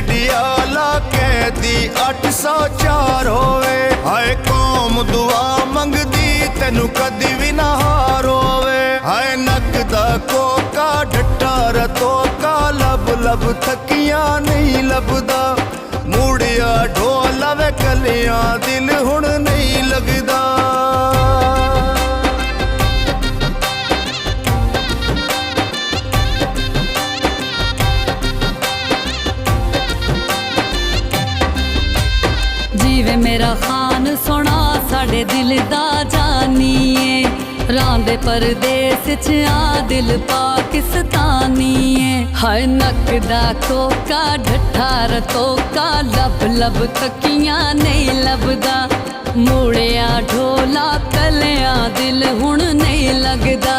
पटियाला कहती 804 होवे। हाय कौम दुआ मंगदी तेनू कदी भी ना हार होवे। हाय नकदा कोका डट्टा रतोका लब लब थकियां नहीं लभदा। मूड़िया ढोला वे कलियां दिल हुण नहीं लगदा। जीवे मेरा खान सोना साडे दिल दा जानीए। रांदे परदेस च आ दिल पाकिस्तानीए। हर नकदा कोका ढट्ठा रतोका लब लब थकियां नहीं लभदा। मुड़िया ढोला कलियां दिल हुण नहीं लगदा।